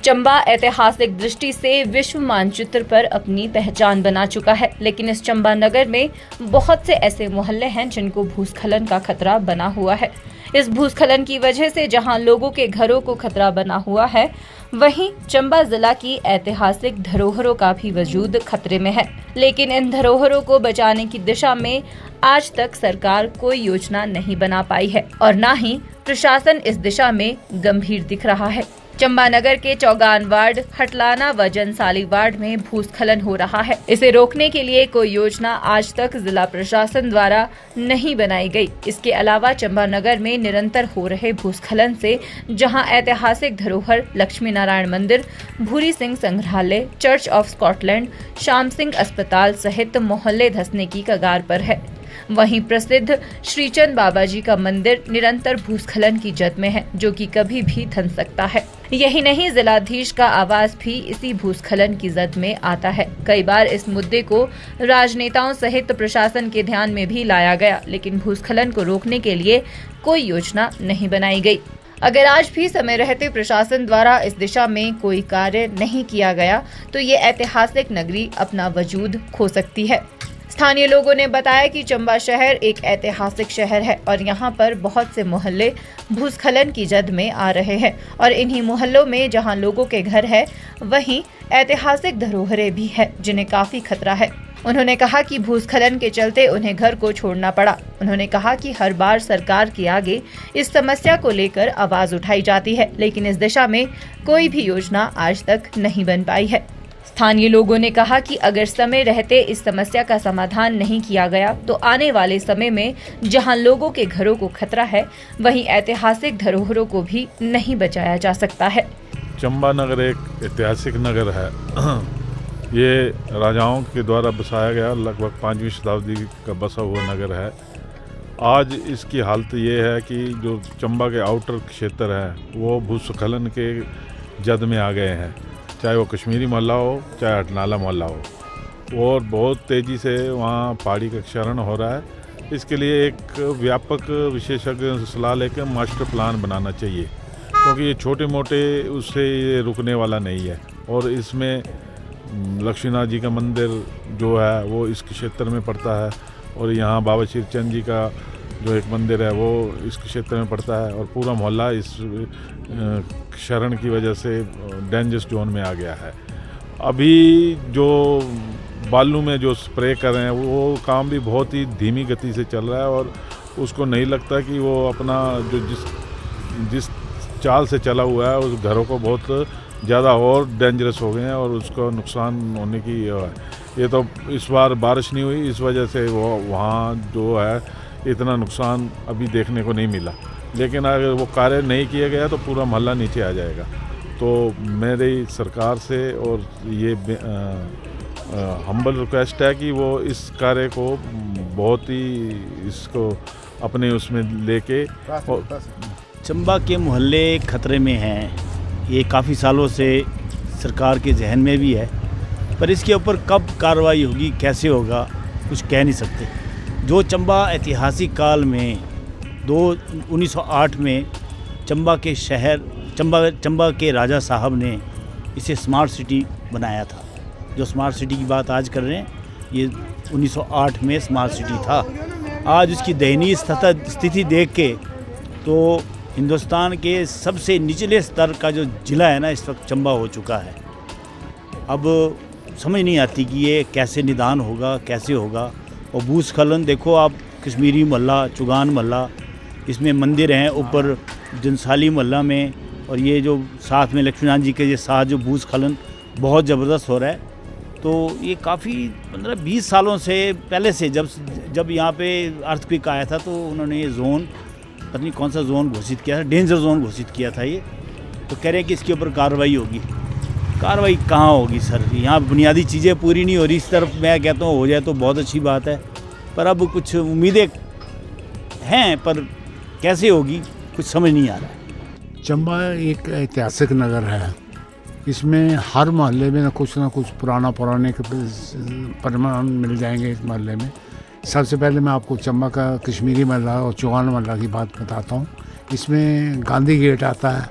चंबा ऐतिहासिक दृष्टि से विश्व मानचित्र पर अपनी पहचान बना चुका है, लेकिन इस चंबा नगर में बहुत से ऐसे मोहल्ले हैं जिनको भूस्खलन का खतरा बना हुआ है। इस भूस्खलन की वजह से जहां लोगों के घरों को खतरा बना हुआ है, वहीं चंबा जिला की ऐतिहासिक धरोहरों का भी वजूद खतरे में है। लेकिन इन धरोहरों को बचाने की दिशा में आज तक सरकार कोई योजना नहीं बना पाई है और न ही प्रशासन इस दिशा में गंभीर दिख रहा है। चंबा नगर के चौगान वार्ड, हटलाना व जनसाली वार्ड में भूस्खलन हो रहा है। इसे रोकने के लिए कोई योजना आज तक जिला प्रशासन द्वारा नहीं बनाई गई। इसके अलावा चंबा नगर में निरंतर हो रहे भूस्खलन से जहां ऐतिहासिक धरोहर लक्ष्मी नारायण मंदिर, भूरी सिंह संग्रहालय, church of Scotland, Shyam Singh अस्पताल सहित मोहल्ले धंसने की कगार पर है। वहीं प्रसिद्ध श्रीचंद बाबा जी का मंदिर निरंतर भूस्खलन की जद में है, जो कि कभी भी धंस सकता है। यही नहीं, जिलाधीश का आवास भी इसी भूस्खलन की जद में आता है। कई बार इस मुद्दे को राजनेताओं सहित प्रशासन के ध्यान में भी लाया गया, लेकिन भूस्खलन को रोकने के लिए कोई योजना नहीं बनाई गई। अगर आज भी समय रहते प्रशासन द्वारा इस दिशा में कोई कार्य नहीं किया गया तो ये ऐतिहासिक नगरी अपना वजूद खो सकती है। स्थानीय लोगों ने बताया कि चंबा शहर एक ऐतिहासिक शहर है और यहाँ पर बहुत से मोहल्ले भूस्खलन की जद में आ रहे हैं और इन्हीं मोहल्लों में जहाँ लोगों के घर है, वहीं ऐतिहासिक धरोहरें भी है जिन्हें काफी खतरा है। उन्होंने कहा कि भूस्खलन के चलते उन्हें घर को छोड़ना पड़ा। उन्होंने कहा कि हर बार सरकार के आगे इस समस्या को लेकर आवाज उठाई जाती है, लेकिन इस दिशा में कोई भी योजना आज तक नहीं बन पाई है। स्थानीय लोगों ने कहा कि अगर समय रहते इस समस्या का समाधान नहीं किया गया तो आने वाले समय में जहां लोगों के घरों को खतरा है, वहीं ऐतिहासिक धरोहरों को भी नहीं बचाया जा सकता है। चंबा नगर एक ऐतिहासिक नगर है। ये राजाओं के द्वारा बसाया गया लगभग 5वीं शताब्दी का बसा हुआ नगर है। आज इसकी हालत ये है कि जो चंबा के आउटर क्षेत्र है वो भूस्खलन के जद में आ गए हैं, चाहे वो कश्मीरी मोहल्ला हो चाहे हटनाला मोहल्ला हो, और बहुत तेज़ी से वहाँ पहाड़ी का क्षरण हो रहा है। इसके लिए एक व्यापक विशेषज्ञ सलाह लेकर मास्टर प्लान बनाना चाहिए, क्योंकि ये छोटे मोटे उससे ये रुकने वाला नहीं है। और इसमें लक्ष्मीनाथ जी का मंदिर जो है वो इस क्षेत्र में पड़ता है और यहाँ बाबा श्रीचंद जी का जो एक मंदिर है वो इस क्षेत्र में पड़ता है और पूरा मोहल्ला इस क्षरण की वजह से डेंजरस जोन में आ गया है। अभी जो बालू में जो स्प्रे कर रहे हैं वो काम भी बहुत ही धीमी गति से चल रहा है और उसको नहीं लगता कि वो अपना जो जिस चाल से चला हुआ है उस घरों को बहुत ज़्यादा और डेंजरस हो गए हैं और उसको नुकसान होने की ये तो इस बार बारिश नहीं हुई, इस वजह से वो वहाँ जो है इतना नुकसान अभी देखने को नहीं मिला। लेकिन अगर वो कार्य नहीं किया गया तो पूरा मोहल्ला नीचे आ जाएगा। तो मेरी सरकार से और ये हम्बल रिक्वेस्ट है कि वो इस कार्य को बहुत ही इसको अपने उसमें लेके। चंबा के मोहल्ले खतरे में हैं, ये काफ़ी सालों से सरकार के जहन में भी है, पर इसके ऊपर कब कार्रवाई होगी, कैसे होगा, कुछ कह नहीं सकते। जो चंबा ऐतिहासिक काल में 1908 में चंबा के शहर चंबा के राजा साहब ने इसे स्मार्ट सिटी बनाया था। जो स्मार्ट सिटी की बात आज कर रहे हैं ये 1908 में स्मार्ट सिटी था। आज उसकी दयनीय स्थिति देख के तो हिंदुस्तान के सबसे निचले स्तर का जो ज़िला है ना, इस वक्त चंबा हो चुका है। अब समझ नहीं आती कि ये कैसे निदान होगा, कैसे होगा। और भूस्खलन देखो आप, कश्मीरी मोहल्ला, चौगान मोहल्ला, इसमें मंदिर हैं ऊपर जनसाली मोहल्ला में, और ये जो साथ में लक्ष्मीनाथ जी के ये साथ जो भूस्खलन बहुत ज़बरदस्त हो रहा है। तो ये काफ़ी 15-20 सालों से पहले से जब यहाँ पे अर्थक्वेक आया था तो उन्होंने ये जोन, पता नहीं कौन सा जोन घोषित किया था, डेंजर जोन घोषित किया था ये। तो कह रहे हैं कि इसके ऊपर कार्रवाई होगी। कार्रवाई कहाँ होगी सर, यहाँ बुनियादी चीज़ें पूरी नहीं हो रही। इस तरफ मैं कहता हूँ हो जाए तो बहुत अच्छी बात है, पर अब कुछ उम्मीदें हैं, पर कैसे होगी कुछ समझ नहीं आ रहा है। चंबा एक ऐतिहासिक नगर है। इसमें हर मोहल्ले में ना कुछ पुराने के परिमाण मिल जाएंगे इस मोहल्ले में। सबसे पहले मैं आपको चंबा का कश्मीरी मोहल्ला और चौहान मोहल्ला की बात बताता हूँ। इसमें गांधी गेट आता है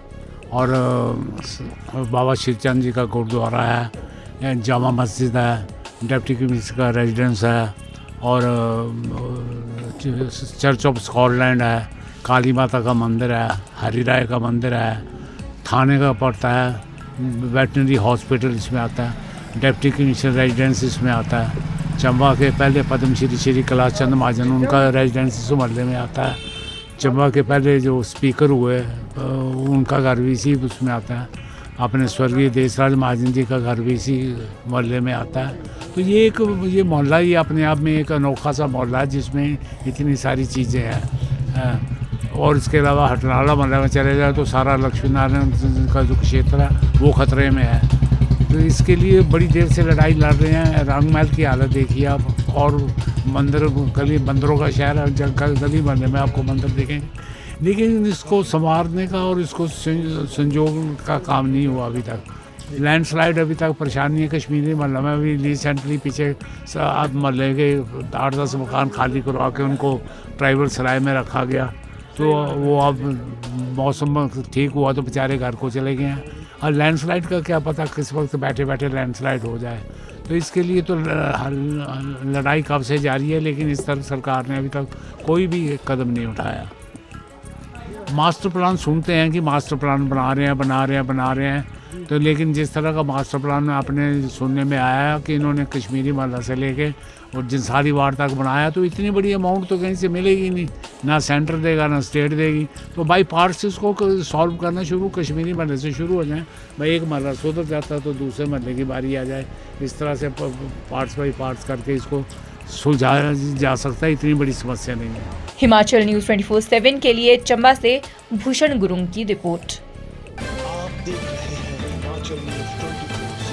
और बाबा श्रीचंद जी का गुरुद्वारा है, जामा मस्जिद है, डिप्टी कमिश्नर का रेजिडेंस है, और चर्च ऑफ स्कॉटलैंड है, काली माता का मंदिर है, हरि राय का मंदिर है, थाने का पड़ता है, वेटनरी हॉस्पिटल इसमें आता है, डिप्टी कमिश्नर रेजिडेंस इसमें आता है, चंबा के पहले पद्मश्री श्री कैलाश चंद महाजन उनका रेजिडेंस इस मोहल्ले में आता है, चंबा के पहले जो स्पीकर हुए उनका घर भी इसी उसमें आता है, अपने स्वर्गीय देशराज महाजन जी का घर भी इसी मोहल्ले में आता है। तो ये मोहल्ला ही अपने आप में एक अनोखा सा मोहल्ला है जिसमें इतनी सारी चीज़ें हैं। और इसके अलावा हटनाला मोहल्ले में चले जाए तो सारा लक्ष्मी नारायण का जो क्षेत्र है वो खतरे में है। तो इसके लिए बड़ी देर से लड़ाई लड़ रहे हैं। रंग महल की हालत देखिए आप, और मंदिर गली बंदरों का शहर है, गली मोहल्ले में आपको मंदिर दिखेंगे, लेकिन इसको संवारने का और इसको संजोग का काम नहीं हुआ अभी तक। लैंडस्लाइड अभी तक परेशानी है कश्मीरी मोहल्ला में। अभी रिसेंटली पीछे मोहल्ले के 8-10 मकान खाली करवा के उनको ट्राइबल सराय में रखा गया, तो वो अब मौसम ठीक हुआ तो बेचारे घर को चले गए हैं। और लैंडस्लाइड का क्या पता किस वक्त बैठे बैठे लैंडस्लाइड हो जाए। तो इसके लिए तो लड़ाई कब से जारी है, लेकिन इस तरफ सरकार ने अभी तक कोई भी कदम नहीं उठाया। मास्टर प्लान सुनते हैं कि मास्टर प्लान बना रहे हैं, तो लेकिन जिस तरह का मास्टर प्लान आपने सुनने में आया कि इन्होंने कश्मीरी मोहल्ला से लेके और जिनसारी वार्ड तक बनाया, तो इतनी बड़ी अमाउंट तो कहीं से मिलेगी नहीं, ना सेंटर देगा ना स्टेट देगी। तो बाई पार्ट्स इसको सॉल्व करना शुरू कश्मीरी मोहल्ले से शुरू हो जाए। भाई एक मोहल्ला सुधर जाता है तो दूसरे मोहल्ले की बारी आ जाए। इस तरह से पार्ट्स बाई पार्ट्स करके इसको सुलझाया जा सकता है, इतनी बड़ी समस्या नहीं है। हिमाचल न्यूज़ 24/7 के लिए चंबा से भूषण गुरुंग की रिपोर्ट। आप देख रहे हैं हिमाचल न्यूज़ 24/7।